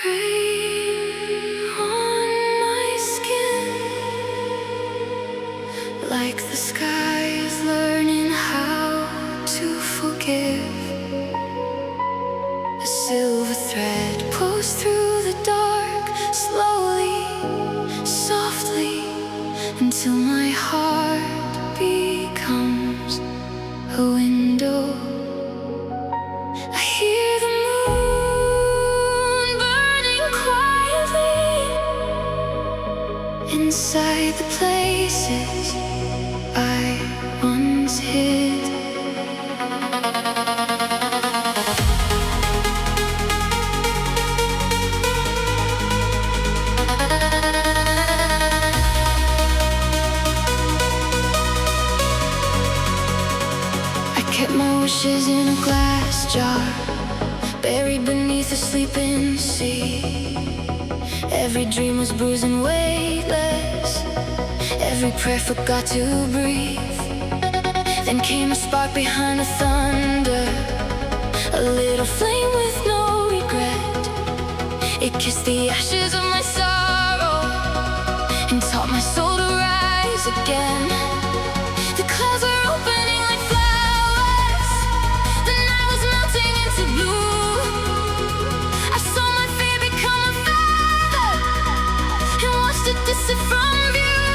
Rain on my skin, like the sky is learning how to forgive. A silver thread pulls through the dark, slowly, softly, until my heart becomes a window. I hear the moon burning quietly inside the places I once hid. My wishes in a glass jar, buried beneath a sleeping sea. Every dream was bruised and weightless, every prayer forgot to breathe. Then came a spark behind the thunder, a little flame with no regret. It kissed the ashes of my sorrow and taught my soul to rise again. The clouds were opening like flowers, the night was melting into blue. I saw my fear become a feather and watched it descend from view.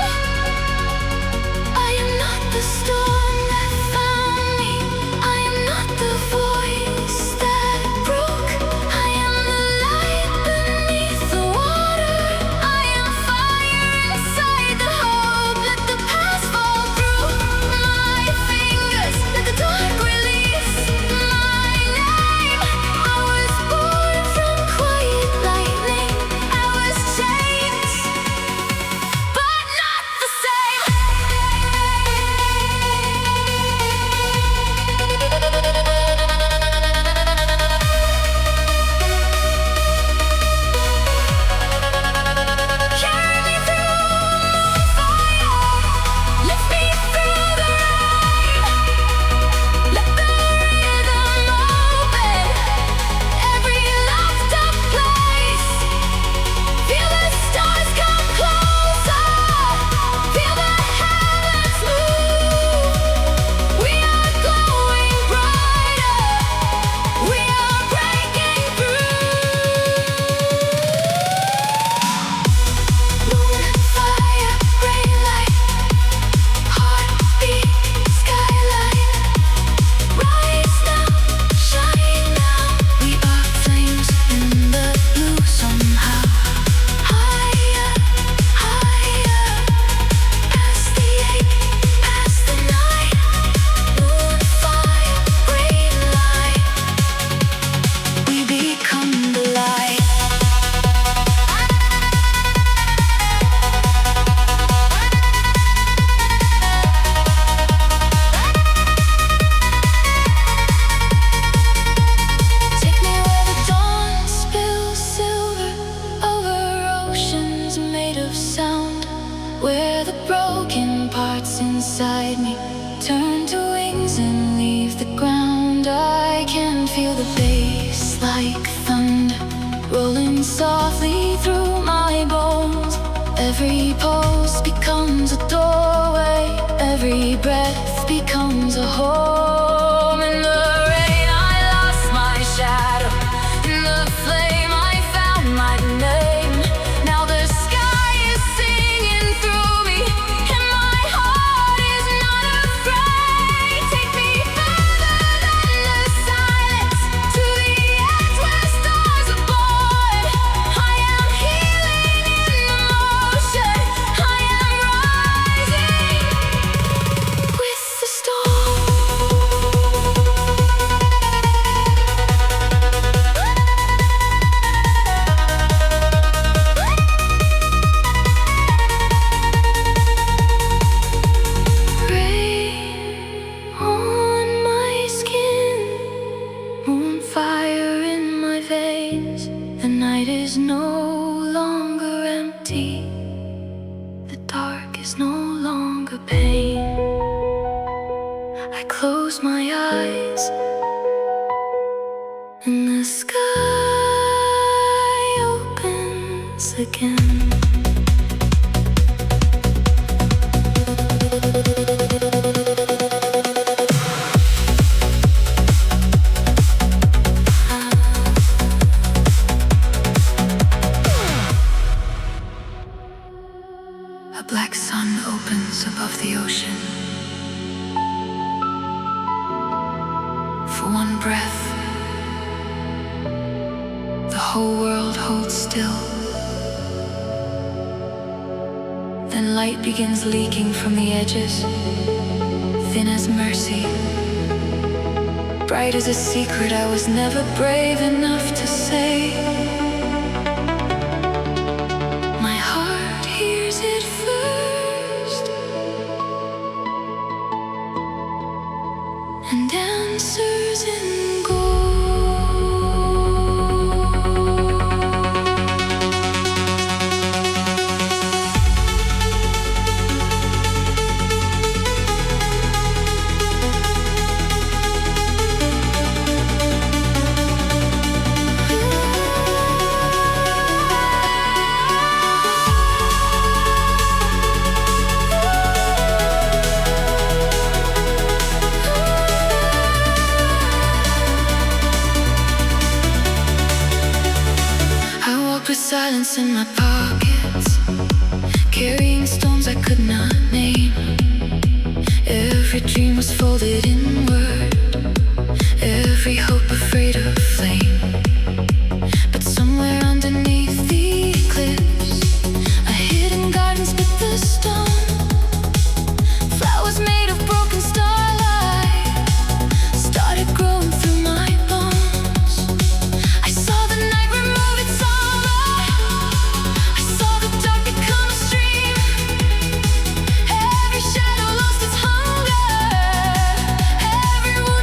I am not the storm that found me, I am not the voice that broke. I am the light beneath the water, I am fire inside the hope. Let the past fall through my fingers, let the dark release my name. I was born from quiet lightning, I was changed, but not the same. Carry me through fire, lift me through the rain. Let the rhythm open every locked up place. Feel the stars come closer, feel the heavens move. We are glowing brighter, we are breaking through. Moon, fire, rain, light, heartbeat, skyline. Rise now, shine now. We are flames in the blue somehow. Higher, higher, past the ache, past the night. Moon, fire, rain, light. We become the light. Take me where the dawn spills silver over oceans made of sound, where the broken parts inside me turn to wings and leave the ground. I can feel the bass like thunder rolling softly through my bones. Every pulse becomes a doorway, every breath becomes a home. In the rain I lost my shadow, in the flame I found my name. Now the sky is singing through me, and my heart is not afraid. Take me further than the silence, to the edge where stars are born. I am healing in the motion, I am rising with the storm. Rain on my skin, moon fire in my veins. The night is no longer empty, the dark is no longer pain. I close my eyes, and the sky again. A black sun opens above the ocean. For one breath, the whole world holds still. Then light begins leaking from the edges, thin as mercy, bright as a secret I was never brave enough to say. My heart hears it first and answers in gold. With silence in my pockets, carrying stones I could not name. Every dream was folded inward, every hope afraid of flame. But somewhere underneath the eclipse, a hidden garden split the stone. Flowers made of broken starlight started growing through my bones. I saw the night remove its armor, I saw the dark become a stream. Every shadow lost its hunger, every wound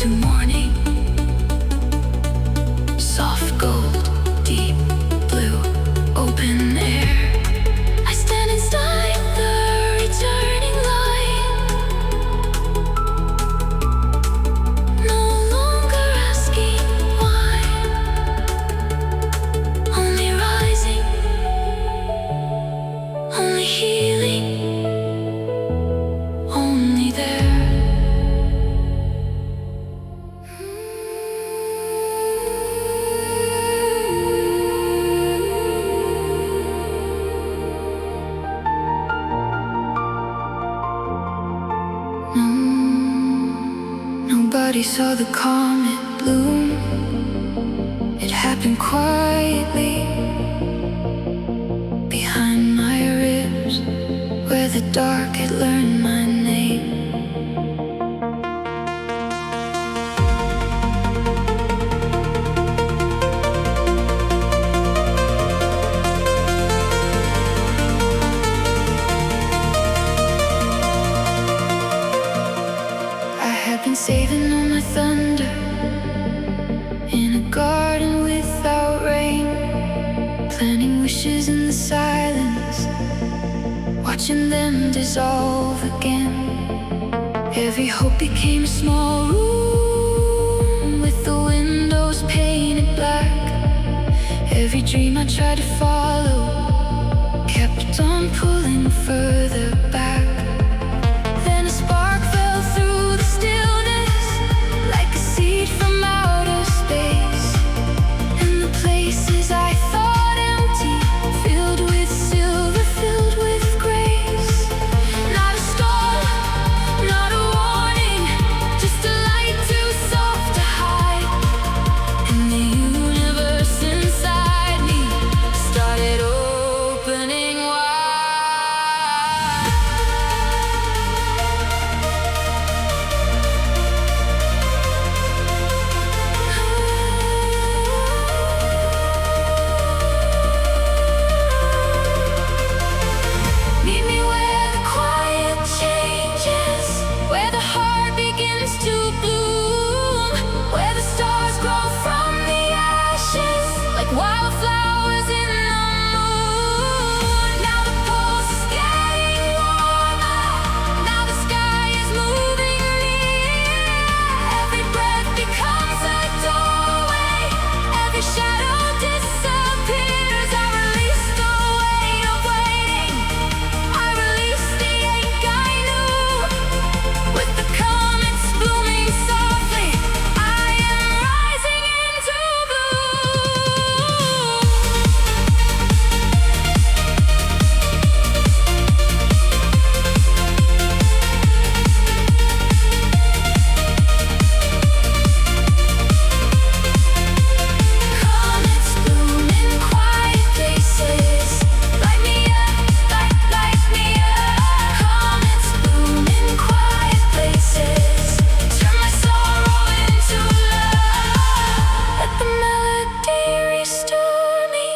to morning. Soft gold, deep blue, open air. I stand inside the returning light, no longer asking why. Only rising, only healing, only there. Nobody saw the comet bloom. It happened quietly behind my ribs, where the dark had learned my name. I had been saving all my thunder in a garden without rain, planting wishes in the silence, watching them dissolve again. Every hope became a small room with the windows painted black. Every dream I tried to follow kept on pulling further back. Then a spark fell through the stillness, like a seed from outer space. And the places I thought empty, filled with silver, filled with grace. Not a storm, not a warning, just a light too soft to hide. And the universe inside me started opening wide. Meet me where the quiet changes, where the heart begins to bloom, where the stars grow from the ashes, like wildflowers in the moon. Now the pulse is getting warmer, now the sky is moving near. Every breath becomes a doorway, every shadow disappears. I release the weight of waiting, I release the ache I knew. With the comets blooming softly, I am rising into comets bloom in quiet places. Light me up, light me up. Comets bloom in quiet places. Turn my sorrow into love. Let the melody restore me,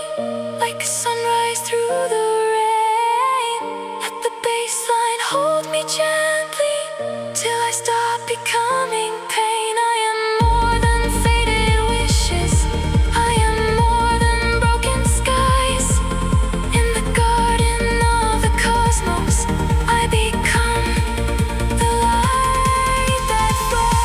like a sunrise through the rain. Let the bass line hold me gently, till I stop becoming pain. I am more than faded wishes, I am more than broken skies. In the garden of the cosmos, I become the light that flies.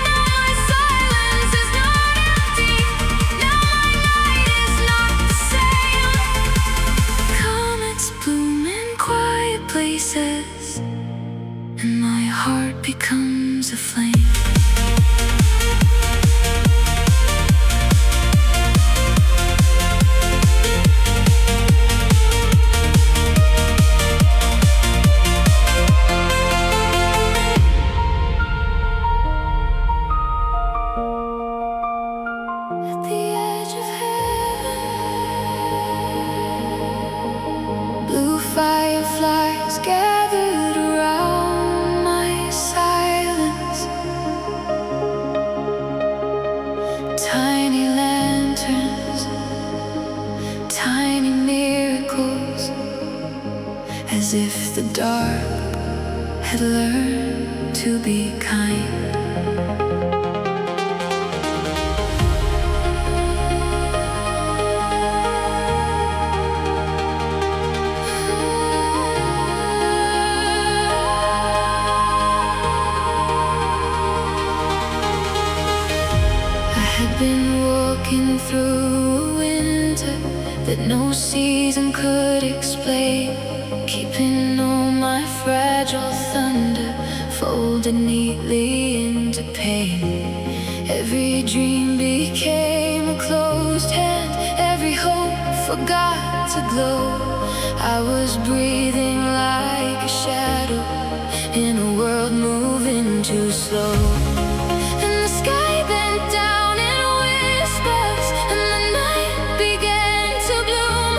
Now my silence is not empty, now my night is not the same. Comets bloom in quiet places, and my heart becomes a flame. At the edge of heaven, blue fireflies gathered around my silence. Tiny lanterns, tiny miracles, as if the dark had learned to be kind. Been walking through a winter that no season could explain, keeping all my fragile thunder folded neatly into pain. Every dream became a closed hand, every hope forgot to glow. I was breathing like a shadow in a world moving too slow. And the sky bent down, and the night began to bloom.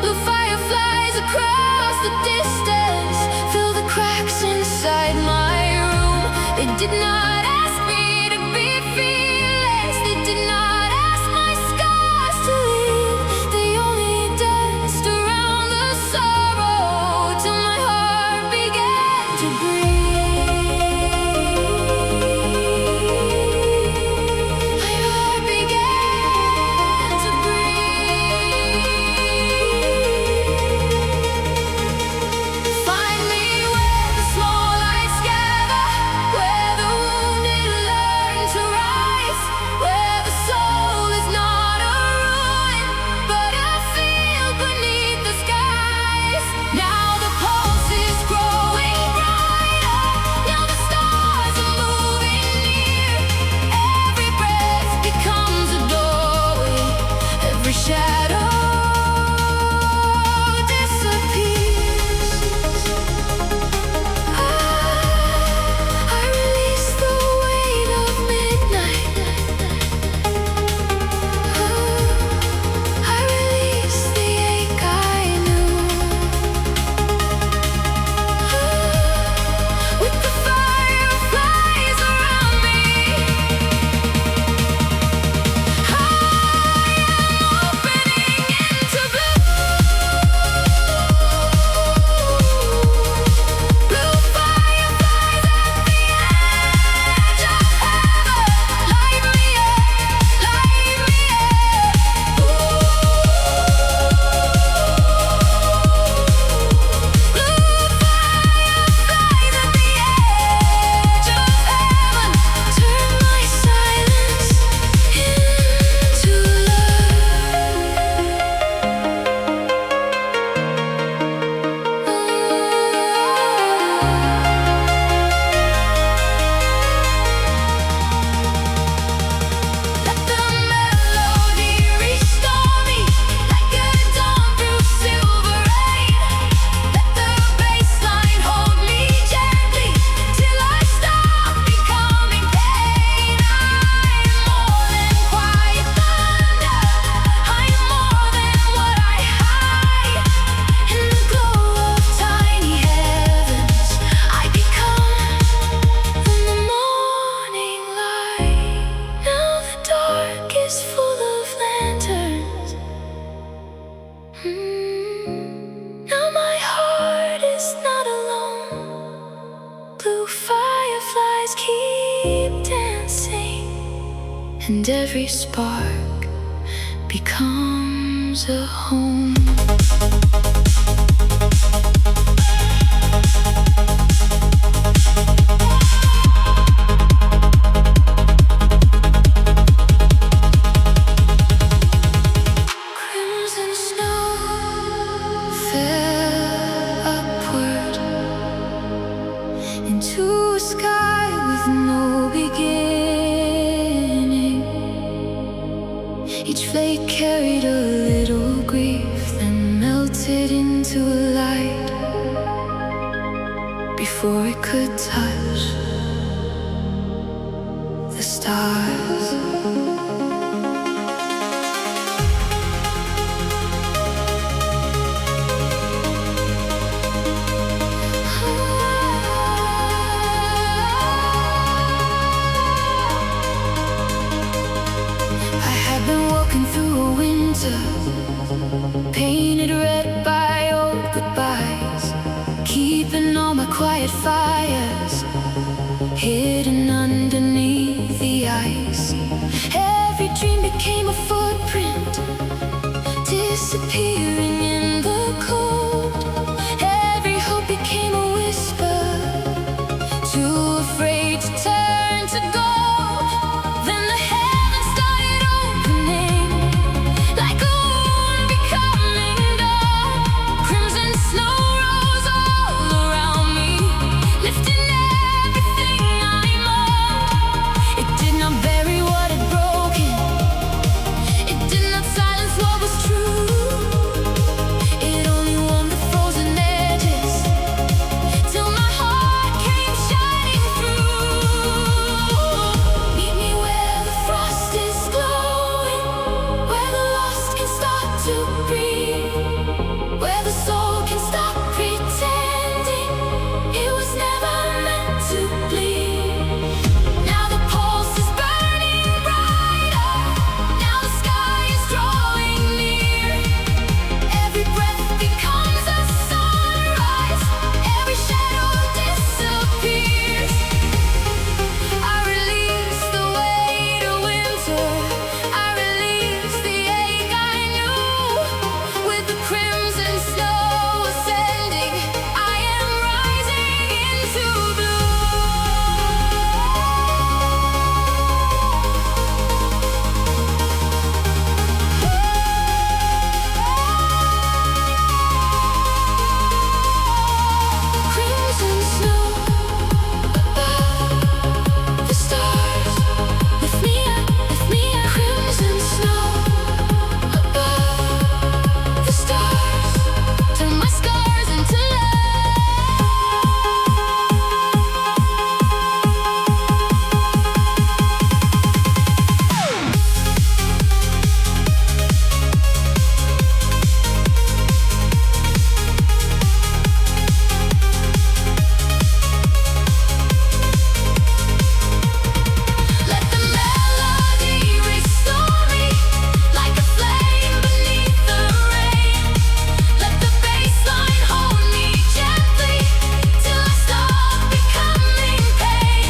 Blue fireflies across the distance fill the cracks inside my room. They did not ask me to be fearless. They did not ask my scars to leave. They only danced around the sorrow till my heart began to breathe. And every spark becomes a home. Crimson snow fell upward into a sky with no beginning. Each flake carried a little grief, then melted into a light before it could touch the stars. Painted red by old goodbyes, keep quiet fires hidden underneath the ice. Every dream became a footprint, disappearing in the cold. Every hope became a whisper, too afraid to turn to gold. Then the heavens started opening, like a wound becoming dark. Crimson snow rose all around me, lifting everything I mourned. It did not bury what had broken, it did not silence what was true. It only warmed the frozen edges, till my heart came shining through. Meet me where the frost is glowing, where the lost can start to breathe, where the soul can stop pretending it was never meant to bleed. Now the pulse is burning brighter, now the sky is drawing near. Every breath becomes a sunrise, every shadow disappears. I release the weight of winter, I release the ache I knew. With the crimson snow ascending, I am rising into blue. Crimson snow above the stars, lift me up, lift me up. Crimson snow above the stars, turn my scars into Let the melody restore me, like a flame beneath the rain. Let the bass line hold me gently, till I stop becoming pain.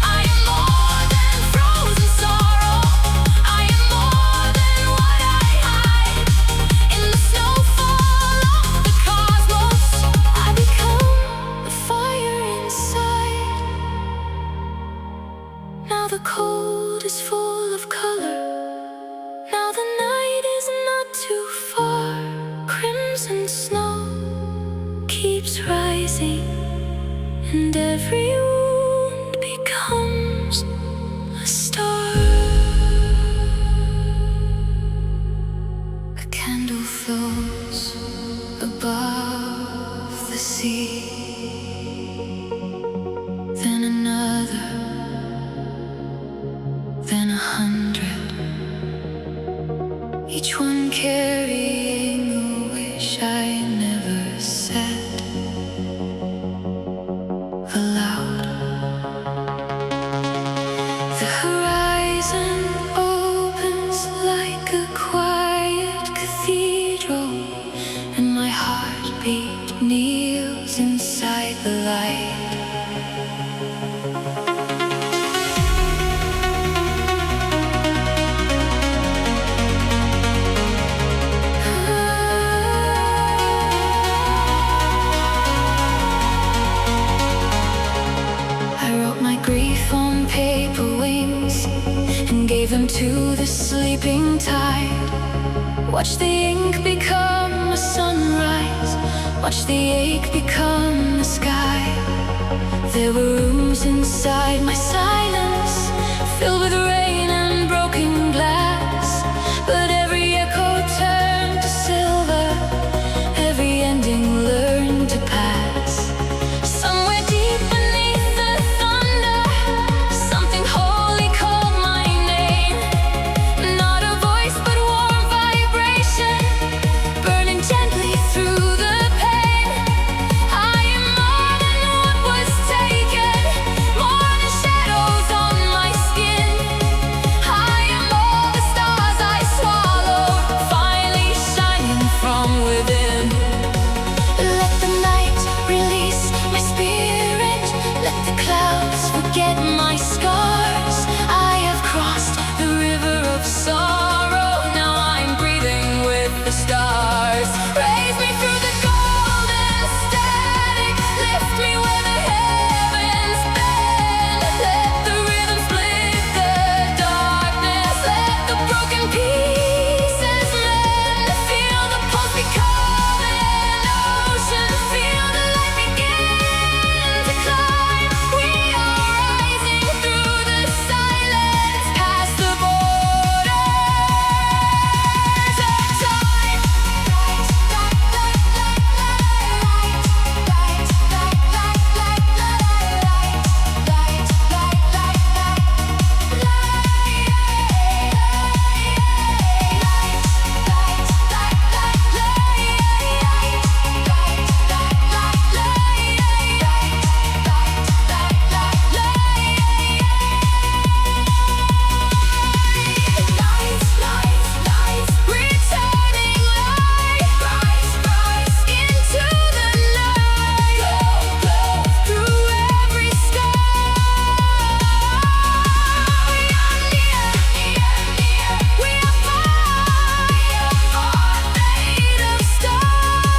I am more than frozen sorrow, I am more than what I hide. In the snowfall of the cosmos, I become the fire inside. Now the cold is full of color, now the night is not too far. Crimson snow keeps rising, and every wound becomes a star. A candle floats above the sea, then another, then 100, each one carrying a wish I never said aloud. The horizon opens like a quiet cathedral, and my heartbeat kneels inside the light. I wrote my grief on paper wings and gave them to the sleeping tide. Watch the ink become a sunrise, watch the ache become the sky. There were rooms inside my silence, filled with rain and broken glass, but every echo turned to silver, every ending learned to pass. Somewhere deep beneath the thunder, something holy called my name. Not a voice but warm vibration, burning gently through the pain. I am more than what was taken, more than shadows on my skin. the stars. Raise me through the golden static, lift me where the heavens bend. Let the rhythm split the darkness, let the broken pieces mend. Feel the pulse become an ocean, feel the light begin to climb. We are rising through the silence, past the borders of time. Returning light, rise, rise into the night. Glow, glow through every sky. We are near, near, near. We are fire, are made of stars.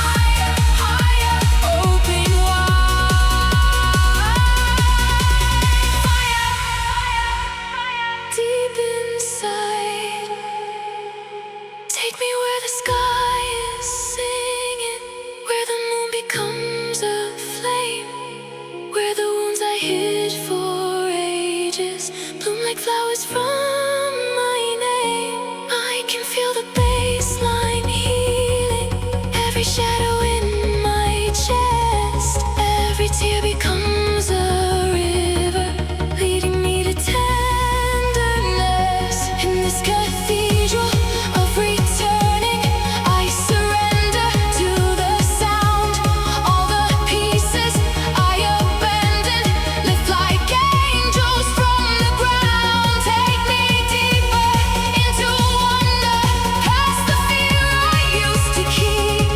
Higher, higher, open wide. Fire, deep inside. Take me where the sky is singing, where the moon becomes a flame, where the wounds I hid for ages bloom like flowers from my name. I can feel the baseline healing, every shadow in my chest, every tear becomes a river, leading me to tenderness. In this cathedral of returning, I surrender to the sound. All the pieces I abandoned lift like angels from the ground. Take me deeper into wonder, past the fear I used to keep,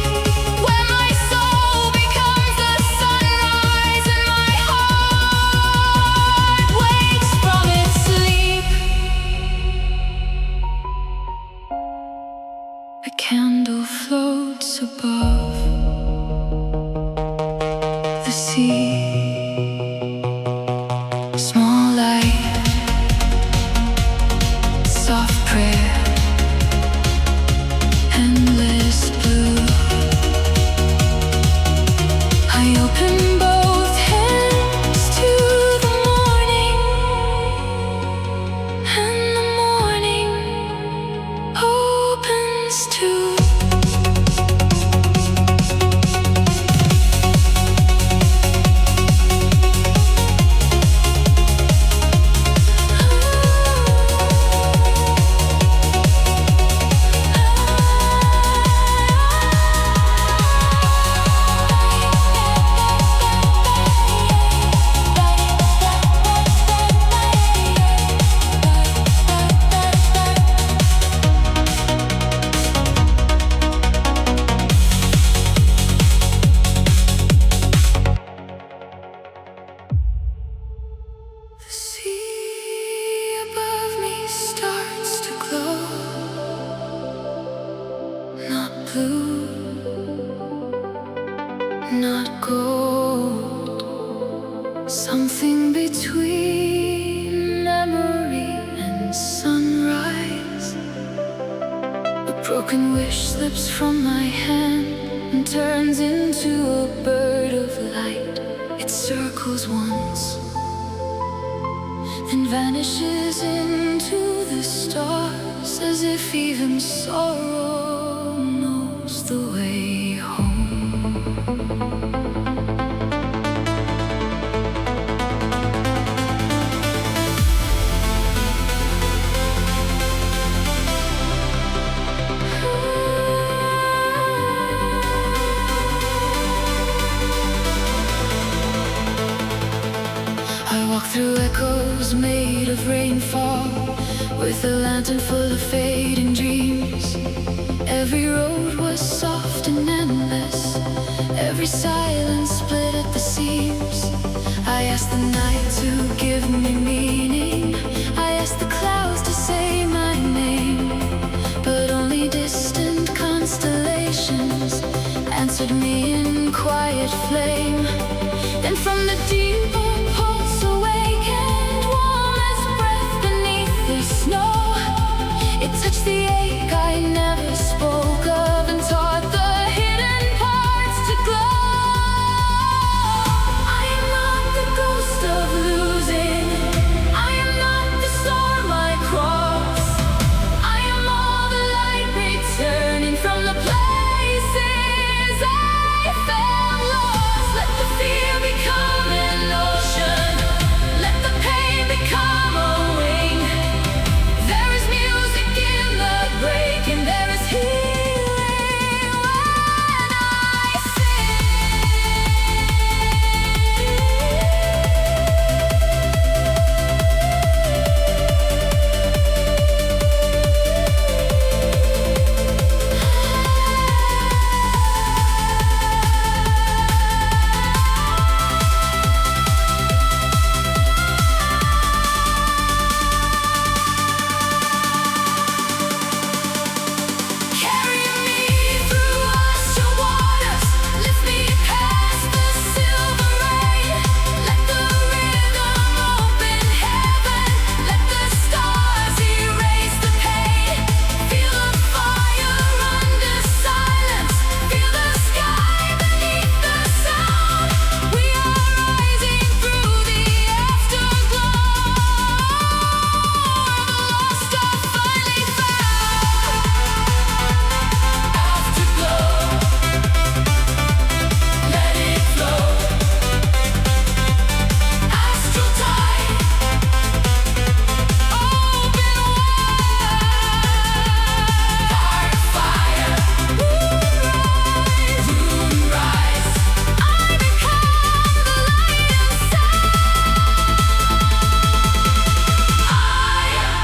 where my soul becomes the sunrise and my heart wakes from its sleep. A candle floats above the sea. Small light, soft prayer, endless blue. I open both hands to the morning, and the morning opens too. The sea above me starts to glow, not blue, not gold, something between memory and sunrise. A broken wish slips from my hand and turns into a bird of light. It circles once, then vanishes into the stars, as if even sorrow knows the way home. I walk through echoes made of rainfall, with a lantern full of fading dreams. Every road was soft and endless, every silence split at the seams. I asked the night to give me meaning, I asked the clouds to say my name, but only distance constellations answered me in quiet flame. Then from the deep a pulse awakened, warm as breath beneath the snow. It touched the ache I never spoke of and taught the hidden parts to glow. I am not the ghost of losing, I am not the storm I cross. I am all the light returning from the places I felt lost. Let the fear become an ocean, let the pain become a wing. There is music in the break and there is healing when I sing. Carry me through ocean waters, lift me past the silver rain. Let the rhythm open heaven, let the stars erase the pain. Feel the fire under silence, feel the sky beneath the sound. We are rising through the afterglow, the lost are finally found. Afterglow, let it flow. Astral tide, open wide. Fire, moonrise. I become the light inside. Higher,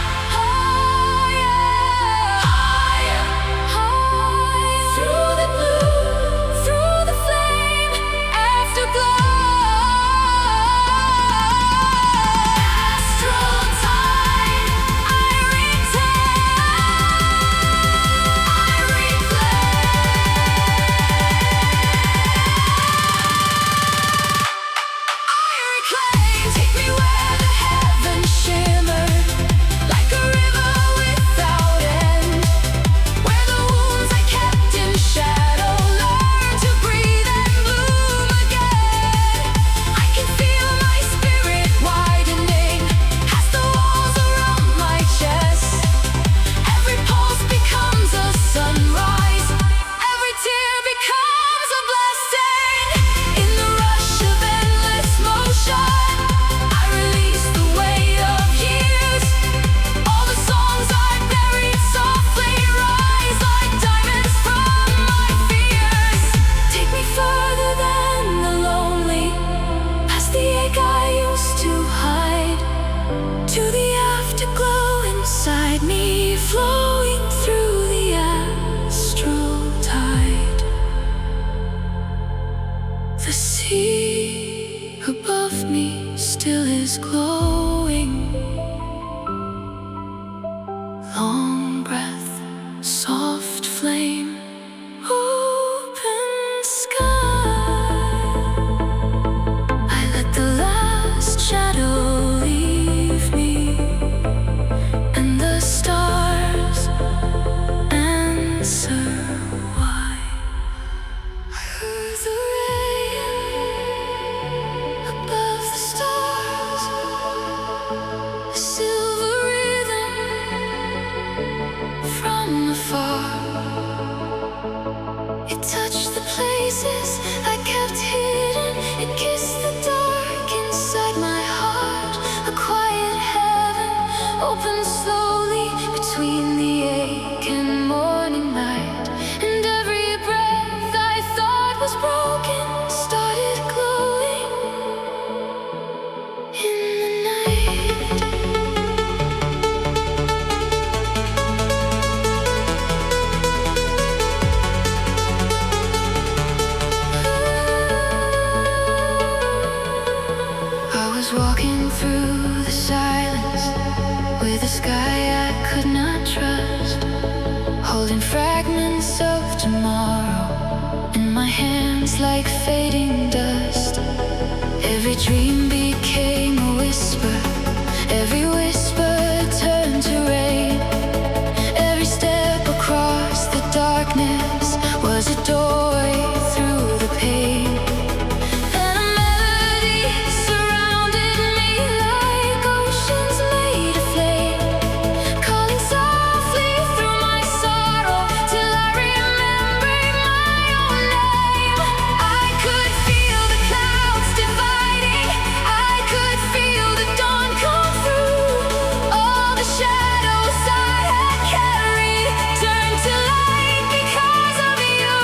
through the blue, through the flame, afterglow. Astral tide, I reclaim. Take me where the heavens shimmer, like a river without end, where the wounds I kept in shadow learn to breathe and bloom again. I can feel my spirit widening as the walls around my chest. Every pulse becomes a sunrise, every tear becomes a blessing. In the rush of endless motion, I release the weight of years. All the songs I buried softly rise like diamonds from my fears. Take me further than the lonely, past the ache I used to hide, to the afterglow inside me, flowing through the astral tide. The sea above me still is glowing. Long breath, soft flame, open sky. I let the last shadow leave me, and the stars answer why. I heard the rain above the stars, a silver rhythm from afar. chance like fading dust. Every dream became a whisper. Every whisper turned to rain. Every step across the darkness was a doorway through the pain. And a melody surrounded me like oceans made of flame, calling softly through my sorrow till I remembered my own name. I could feel the clouds dividing. I could feel the dawn come through. All the shadows I had carried turned to light because of you.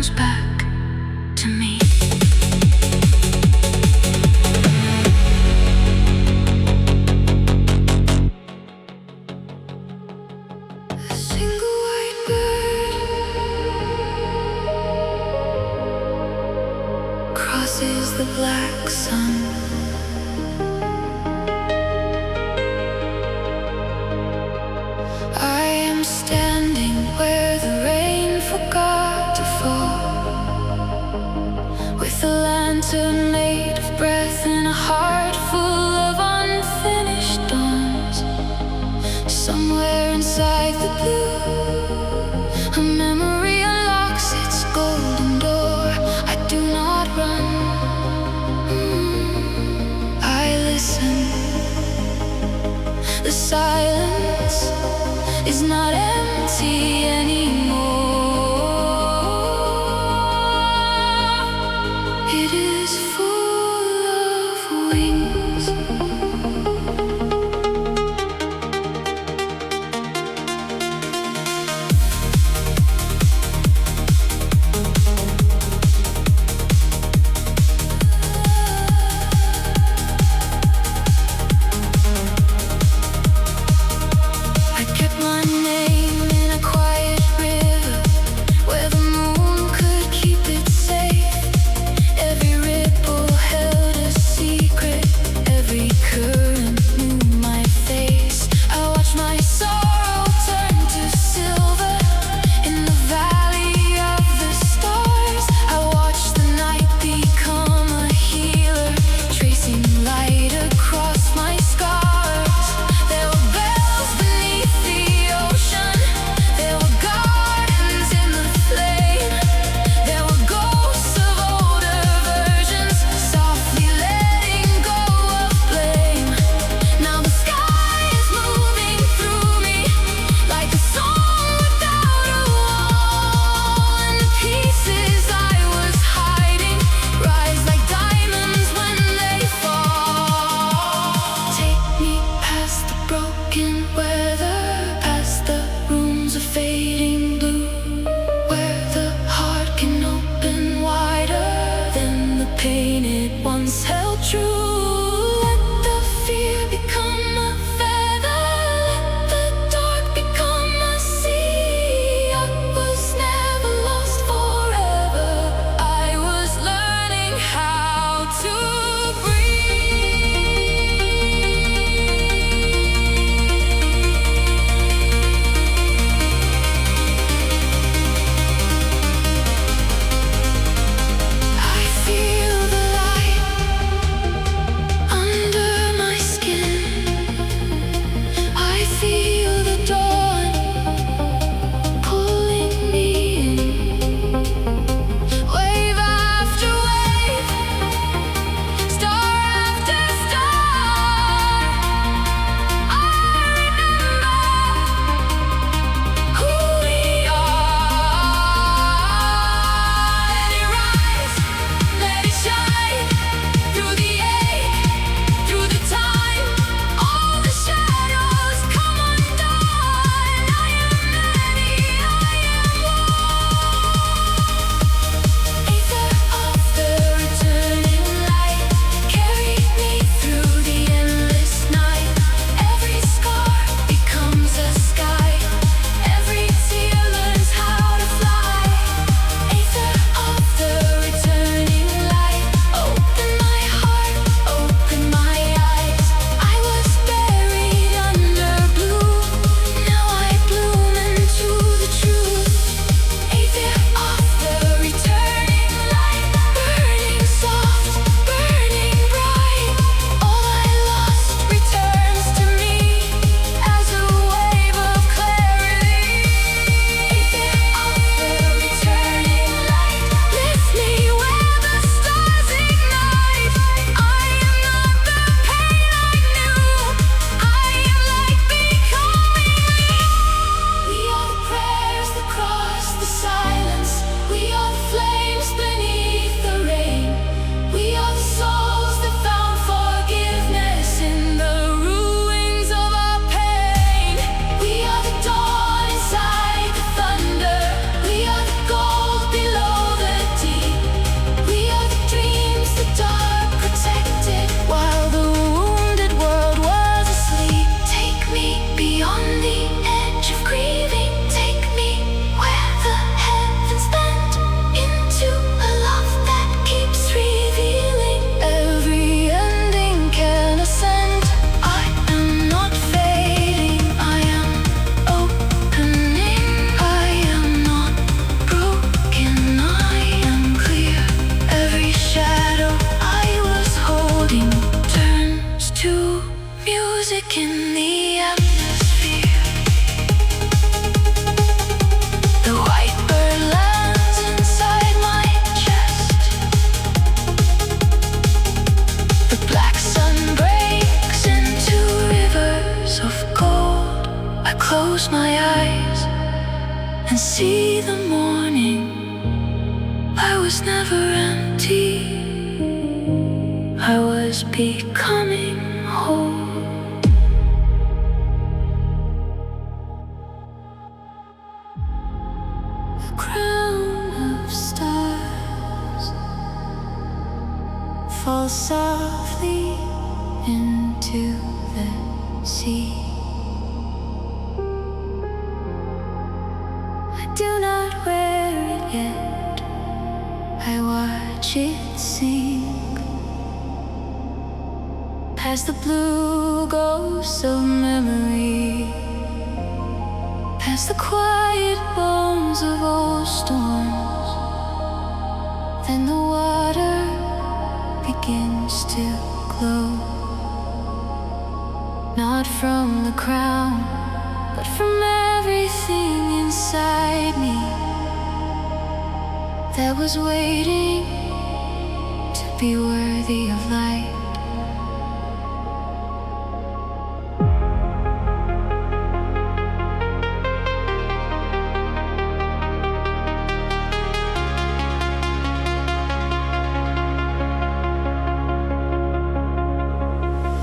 comes back to me. A single white bird crosses the black sun. I am standing where the rain forgot to fall, with a lantern made of breath and a heart full of unfinished dawns. Somewhere inside the blue, a memory unlocks its golden door. I do not run, I listen. The silence is not empty anymore. It is full of wings. I kept my name was never empty. I was becoming whole. A crown of stars falls softly into the sea. I do not wear it yet. I watch it sink past the blue ghosts of memory, past the quiet bones of old storms. Then the water begins to glow, not from the crown, but from everything inside me that was waiting to be worthy of light.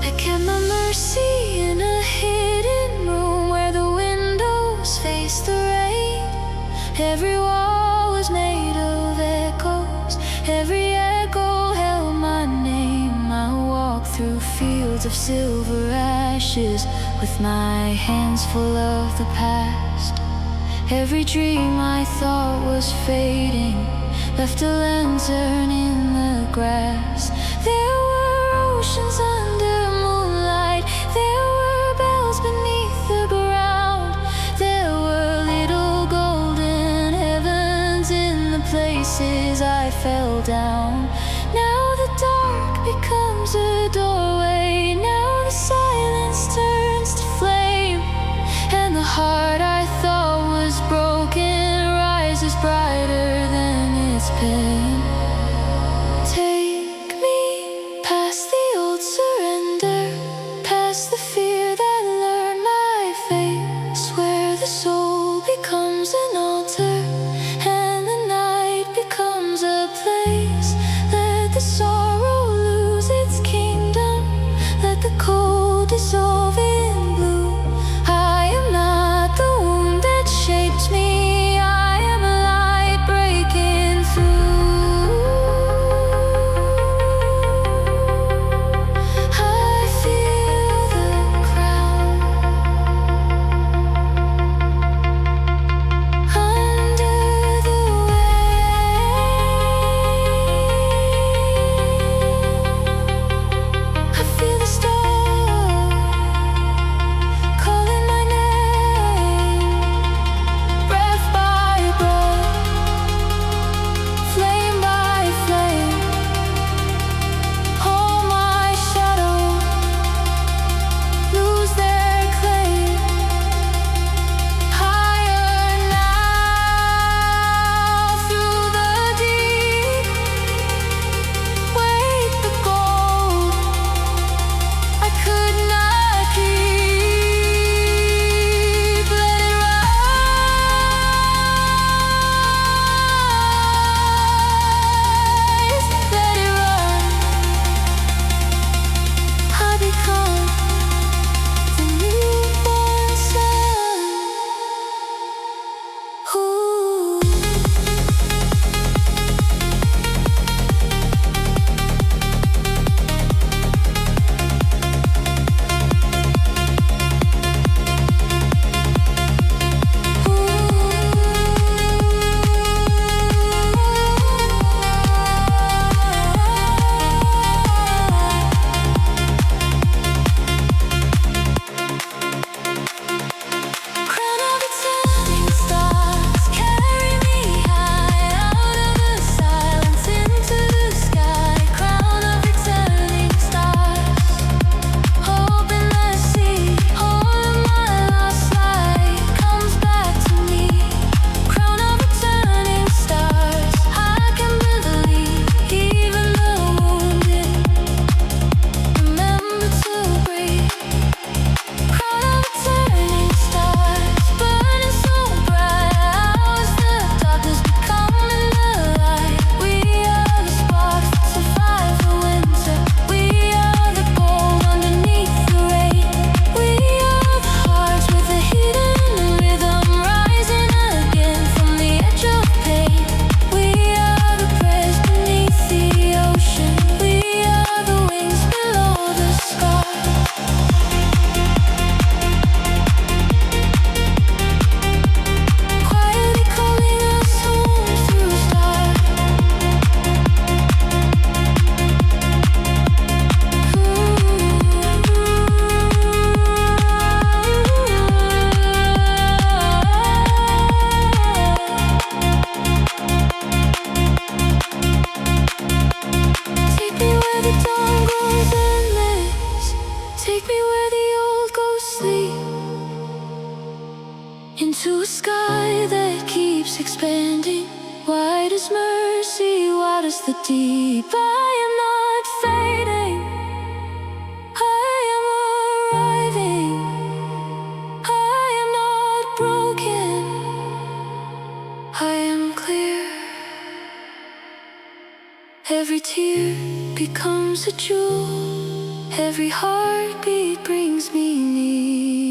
I kept my mercy in a hidden room where the windows faced the rain. Every wall was made of echoes, every echo held my name. I walked through fields of silver ashes with my hands full of the past. Every dream I thought was fading left a lantern in the grass. There were oceans under moonlight, there were bells beneath the ground, there were little golden heavens in the places I fell down. Now the dark becomes a doorway, now the silence turns to flame, and the heart I thought was broken rises brighter than its pain. Take me past the old surrender, past the fear that learned my face, where the soul becomes an altar and the night becomes a place. Let the sorrow lose its kingdom, let the cold dissolve in blue. I am not the wound that shaped me, I am a light breaking through. expanding. Wide as mercy, wide as the deep. I am not fading, I am arriving. I am not broken, I am clear. Every tear becomes a jewel, every heartbeat brings me near.